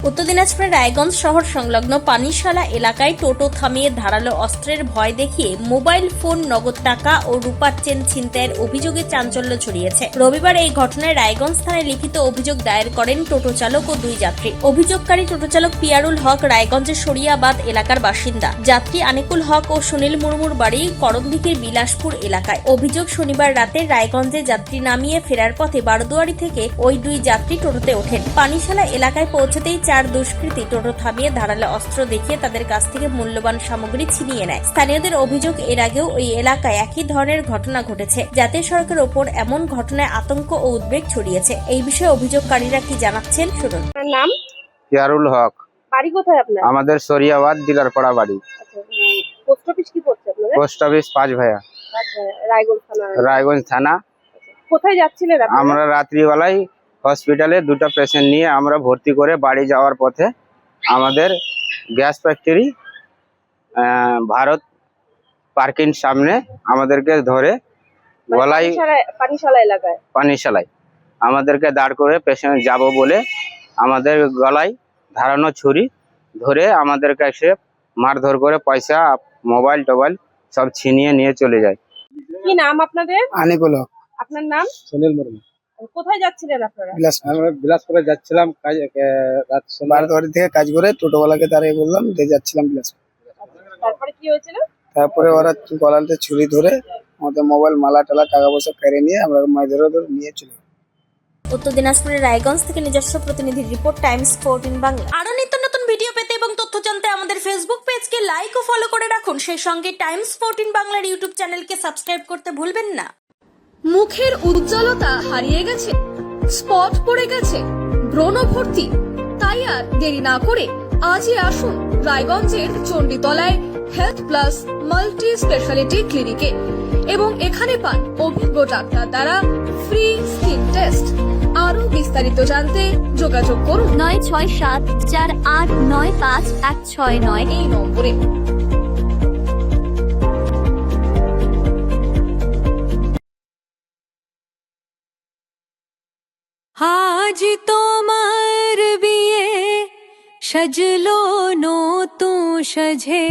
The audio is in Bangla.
উত্তর দিনাজপুরের রায়গঞ্জ শহর সংলগ্ন পানিশালা এলাকায় টোটো থামিয়ে ধারালো অস্ত্রের ভয় দেখিয়ে মোবাইল ফোন, নগদ টাকা ও রূপার চেন ছিনতাইয়ের অভিযোগে চাঞ্চল্য ছড়িয়েছে। রবিবার এই ঘটনায় রায়গঞ্জ থানায় লিখিত অভিযোগ দায়ের করেন টোটো চালক ও দুই যাত্রী। অভিযোগকারী টোটো চালক পিয়ারুল হক রায়গঞ্জের শরিয়াবাদ এলাকার বাসিন্দা, যাত্রী আনিকুল হক ও সুনীল মুর্মুর বাড়ি করণদিঘির বিলাসপুর এলাকায়। অভিযোগ, শনিবার রাতে রায়গঞ্জে যাত্রী নামিয়ে ফেরার পথে বারদুয়ারি থেকে ওই দুই যাত্রী টোটোতে ওঠেন। পানিশালা এলাকায় পৌঁছতেই চার দুষ্কৃতী টোটো থামিয়ে ধারালো অস্ত্র দেখিয়ে তাদের কাছ থেকে মূল্যবান সামগ্রী ছিনিয়ে নেয়। স্থানীয়দের অভিযোগ, এর আগেও ওই এলাকায় একই ধরনের ঘটনা ঘটেছে। জাতীয় সড়কের ওপর এমন ঘটনায় আতঙ্ক ও উদ্বেগ ছড়িয়েছে। এই বিষয়ে অভিযোগকারীরা কি জানাচ্ছেন শুনুন। নাম? পিয়ারুল হক। বাড়ি কোথায় আপনার? আমাদের শরিয়াবাদ ডিলারপাড়া বাড়ি। পোস্ট অফিস কি পড়ছে আপনাদের? পোস্ট অফিস 5 ভাইয়া, রায়গঞ্জ থানা। রায়গঞ্জ থানা। কোথায় যাচ্ছিলেন আপনারা? আমরা রাত্রিবেলায় হসপিটালে দুটো পেশেন্ট নিয়ে আমরা ভর্তি করে বাড়ি যাওয়ার পথে আমাদের গ্যাস ফ্যাক্টরি ভারত পার্কিং সামনে আমাদেরকে ধরে গলায় পানিশালা এলাকায় পানিশালায় আমাদেরকে দাঁড় করে পেশেন্ট যাব বলে আমাদের গলায় ধারানো ছুরি ধরে আমাদের কাছে মারধর করে পয়সা, মোবাইল টোবাইল সব ছিনিয়ে নিয়ে চলে যায়। কি নাম আপনাদের? আনিকুল হক। আপনার নাম? সুনীল মুর্মু। কোথায় যাচ্ছিলেন আপনারা? আমরা বিলাসপুরে যাচ্ছিলাম কাজ, রাত বারদুয়ারি থেকে কাজ করে টোটোওয়ালাকে দাঁড়িয়ে বললাম যে যাচ্ছিলাম বিলাসপুর। তারপরে কি হয়েছিল? তারপরে ওরা গলাতে ছুরি ধরে আমাদের মোবাইল, মালা টালা, টাকা পয়সা কেড়ে নিয়ে আমরা মাইধরে নিয়ে চলে। উত্তর দিনাজপুরের রায়গঞ্জ থেকে নিজস্ব প্রতিনিধির রিপোর্ট, টাইমস 14 বাংলা। আরো নিত্য নতুন ভিডিও পেতে এবং তথ্য জানতে আমাদের ফেসবুক পেজকে লাইক ও ফলো করে রাখুন। সেই সঙ্গে টাইমস 14 বাংলার ইউটিউব চ্যানেলকে সাবস্ক্রাইব করতে ভুলবেন না। মুখের উজ্জ্বলতা হারিয়ে গেছে, স্পট পড়ে গেছে, ব্রণ ভর্তি, তাই আর দেরি না করে আজই আসুন রায়গঞ্জের চণ্ডীতলায় হেলথ প্লাস মাল্টি স্পেশালিটি ক্লিনিকে এবং এখানে পান অভিজ্ঞ ডাক্তার দ্বারা ফ্রি স্কিন টেস্ট। আরো বিস্তারিত জানতে যোগাযোগ করুন 9674895169 এই নম্বরে। আজ তোমার বিয়ে সাজলো নতুন সাজে।